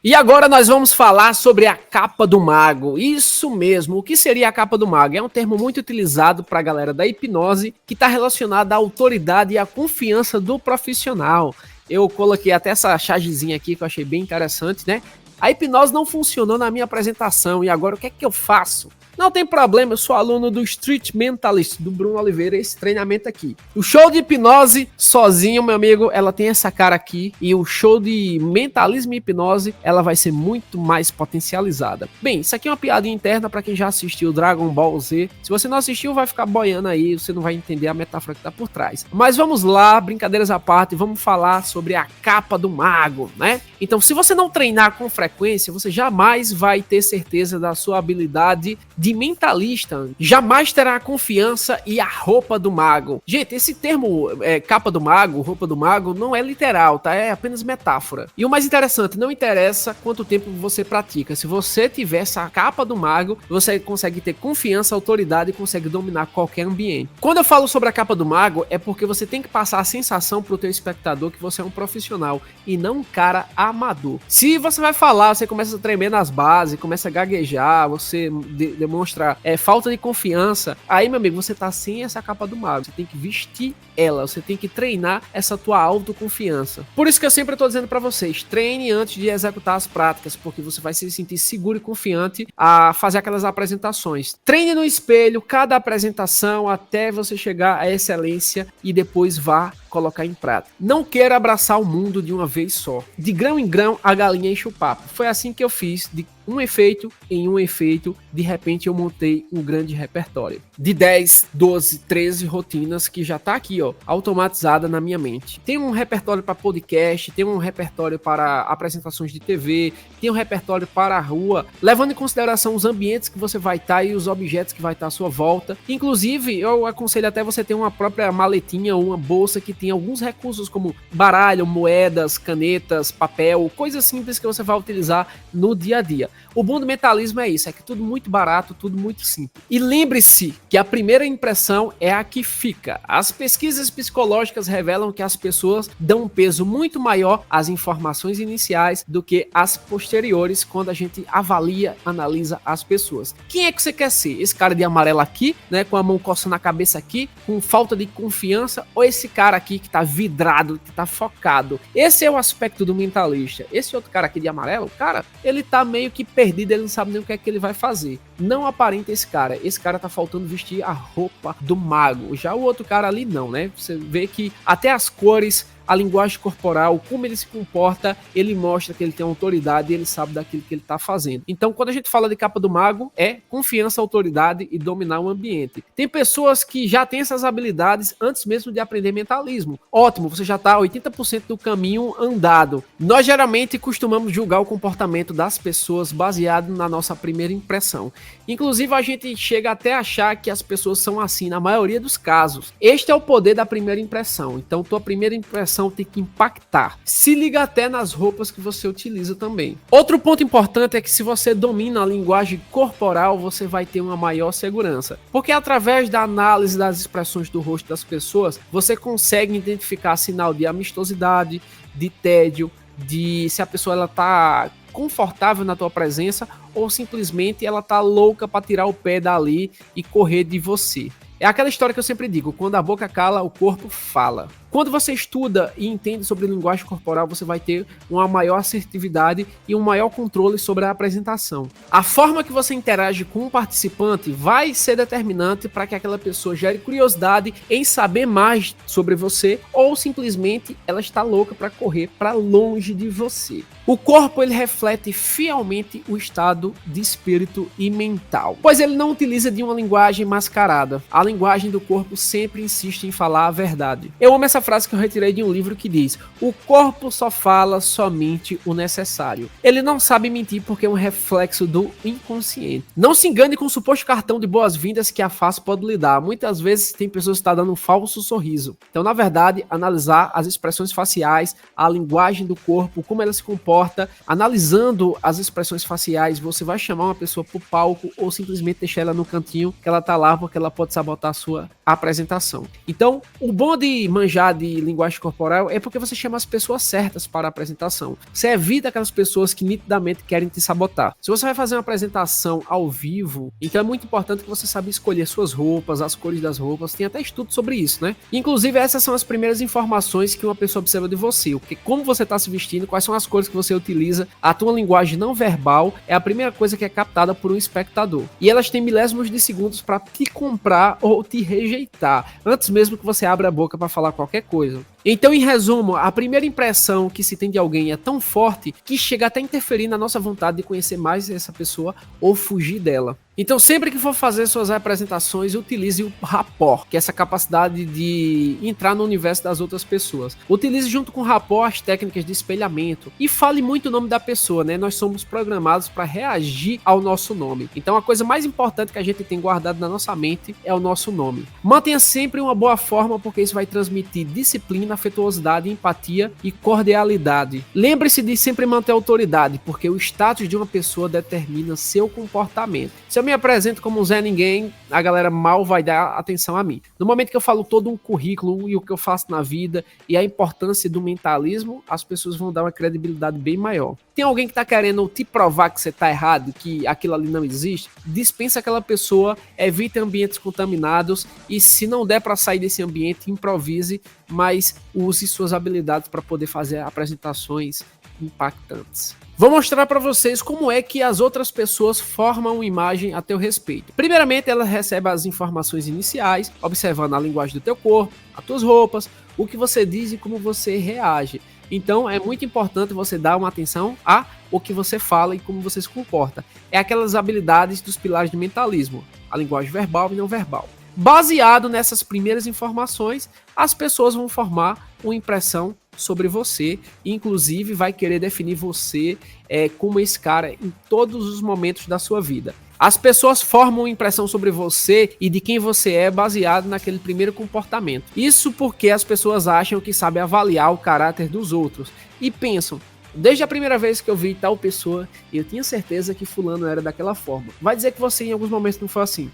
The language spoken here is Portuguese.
E agora nós vamos falar sobre a capa do mago. Isso mesmo, o que seria a capa do mago? É um termo muito utilizado para a galera da hipnose que está relacionada à autoridade e à confiança do profissional. Eu coloquei até essa chargezinha aqui que eu achei bem interessante, né? A hipnose não funcionou na minha apresentação e agora o que é que eu faço? Não tem problema, eu sou aluno do Street Mentalist, do Bruno Oliveira, esse treinamento aqui. O show de hipnose sozinho, meu amigo, ela tem essa cara aqui, e o show de mentalismo e hipnose, ela vai ser muito mais potencializada. Bem, isso aqui é uma piadinha interna para quem já assistiu Dragon Ball Z. Se você não assistiu, vai ficar boiando aí, você não vai entender a metáfora que tá por trás. Mas vamos lá, brincadeiras à parte, vamos falar sobre a capa do mago, né? Então, se você não treinar com frequência, você jamais vai ter certeza da sua habilidade de mentalista, jamais terá a confiança e a roupa do mago. Gente, esse termo capa do mago, roupa do mago, não é literal, tá? É apenas metáfora. E o mais interessante, não interessa quanto tempo você pratica. Se você tiver essa capa do mago, você consegue ter confiança, autoridade e consegue dominar qualquer ambiente. Quando eu falo sobre a capa do mago, é porque você tem que passar a sensação pro teu espectador que você é um profissional e não um cara amador. Se você vai falar, você começa a tremer nas bases, começa a gaguejar, você demonstra falta de confiança, aí, meu amigo, você tá sem essa capa do mago. Você tem que vestir ela, você tem que treinar essa tua autoconfiança. Por isso que eu sempre tô dizendo pra vocês, treine antes de executar as práticas, porque você vai se sentir seguro e confiante a fazer aquelas apresentações. Treine no espelho cada apresentação até você chegar à excelência e depois vá colocar em prática. Não queira abraçar o mundo de uma vez só. De grão em grão, a galinha enche o papo. Foi assim que eu fiz, de um efeito em um efeito, de repente eu montei um grande repertório. De 10, 12, 13 rotinas que já tá aqui, ó, automatizada na minha mente. Tem um repertório para podcast, tem um repertório para apresentações de TV, tem um repertório para a rua, levando em consideração os ambientes que você vai estar e os objetos que vai estar à sua volta. Inclusive, eu aconselho até você ter uma própria maletinha ou uma bolsa que tem alguns recursos como baralho, moedas, canetas, papel, coisas simples que você vai utilizar no dia a dia. O bom do mentalismo é isso, é que tudo muito barato, tudo muito simples. E lembre-se que a primeira impressão é a que fica. As pesquisas psicológicas revelam que as pessoas dão um peso muito maior às informações iniciais do que às posteriores quando a gente avalia, analisa as pessoas. Quem é que você quer ser? Esse cara de amarelo aqui, né, com a mão coçando a cabeça aqui, com falta de confiança, ou esse cara aqui que tá vidrado, que tá focado? Esse é o aspecto do mentalista. Esse outro cara aqui de amarelo, cara, ele tá meio que perdido, ele não sabe nem o que é que ele vai fazer. Não aparenta esse cara tá faltando vestir a roupa do mago. Já o outro cara ali não, né? Você vê que até as cores, a linguagem corporal, como ele se comporta, ele mostra que ele tem autoridade e ele sabe daquilo que ele tá fazendo. Então, quando a gente fala de capa do mago, é confiança, autoridade e dominar o ambiente. Tem pessoas que já têm essas habilidades antes mesmo de aprender mentalismo. Ótimo, você já tá 80% do caminho andado. Nós geralmente costumamos julgar o comportamento das pessoas baseado na nossa primeira impressão. Inclusive, a gente chega até a achar que as pessoas são assim na maioria dos casos. Este é o poder da primeira impressão. Então, tua primeira impressão tem que impactar. Se liga até nas roupas que você utiliza também. Outro ponto importante é que se você domina a linguagem corporal, você vai ter uma maior segurança. Porque através da análise das expressões do rosto das pessoas, você consegue identificar sinal de amistosidade, de tédio, de se a pessoa ela tá confortável na tua presença ou simplesmente ela tá louca para tirar o pé dali e correr de você. É aquela história que eu sempre digo, quando a boca cala, o corpo fala. Quando você estuda e entende sobre linguagem corporal, você vai ter uma maior assertividade e um maior controle sobre a apresentação. A forma que você interage com o participante vai ser determinante para que aquela pessoa gere curiosidade em saber mais sobre você ou simplesmente ela está louca para correr para longe de você. O corpo ele reflete fielmente o estado de espírito e mental, pois ele não utiliza de uma linguagem mascarada. A linguagem do corpo sempre insiste em falar a verdade. Eu amo essa frase que eu retirei de um livro que diz: o corpo só fala somente o necessário. Ele não sabe mentir porque é um reflexo do inconsciente. Não se engane com o suposto cartão de boas-vindas que a face pode lhe dar. Muitas vezes tem pessoas que estão dando um falso sorriso. Então, na verdade, analisar as expressões faciais, a linguagem do corpo, como ela se comporta, analisando as expressões faciais, você vai chamar uma pessoa pro palco ou simplesmente deixar ela no cantinho que ela tá lá porque ela pode sabotar a sua apresentação. Então, o bom de manjar autoridade e linguagem corporal, é porque você chama as pessoas certas para a apresentação. Você evita aquelas pessoas que nitidamente querem te sabotar. Se você vai fazer uma apresentação ao vivo, então é muito importante que você saiba escolher suas roupas, as cores das roupas, tem até estudo sobre isso, né? Inclusive, essas são as primeiras informações que uma pessoa observa de você, o que, como você está se vestindo, quais são as cores que você utiliza, a tua linguagem não verbal é a primeira coisa que é captada por um espectador. E elas têm milésimos de segundos para te comprar ou te rejeitar, antes mesmo que você abra a boca para falar qualquer coisa. Então, em resumo, a primeira impressão que se tem de alguém é tão forte que chega até a interferir na nossa vontade de conhecer mais essa pessoa ou fugir dela. Então, sempre que for fazer suas apresentações, utilize o rapport, que é essa capacidade de entrar no universo das outras pessoas. Utilize junto com o rapport as técnicas de espelhamento e fale muito o nome da pessoa, né? Nós somos programados para reagir ao nosso nome. Então, a coisa mais importante que a gente tem guardado na nossa mente é o nosso nome. Mantenha sempre uma boa forma, porque isso vai transmitir disciplina, afetuosidade, empatia e cordialidade. Lembre-se de sempre manter a autoridade, porque o status de uma pessoa determina seu comportamento. Se eu me apresento como um Zé Ninguém, a galera mal vai dar atenção a mim. No momento que eu falo todo um currículo e o que eu faço na vida e a importância do mentalismo, as pessoas vão dar uma credibilidade bem maior. Tem alguém que tá querendo te provar que você tá errado, que aquilo ali não existe, dispensa aquela pessoa, evite ambientes contaminados e se não der para sair desse ambiente, improvise, mas use suas habilidades para poder fazer apresentações impactantes. Vou mostrar para vocês como é que as outras pessoas formam uma imagem a teu respeito. Primeiramente, ela recebe as informações iniciais, observando a linguagem do teu corpo, as tuas roupas, o que você diz e como você reage. Então, é muito importante você dar uma atenção a o que você fala e como você se comporta. É aquelas habilidades dos pilares de mentalismo, a linguagem verbal e não verbal. Baseado nessas primeiras informações, as pessoas vão formar uma impressão sobre você, e inclusive vai querer definir você como esse cara em todos os momentos da sua vida. As pessoas formam uma impressão sobre você e de quem você é baseado naquele primeiro comportamento. Isso porque as pessoas acham que sabem avaliar o caráter dos outros e pensam: desde a primeira vez que eu vi tal pessoa, eu tinha certeza que fulano era daquela forma. Vai dizer que você em alguns momentos não foi assim.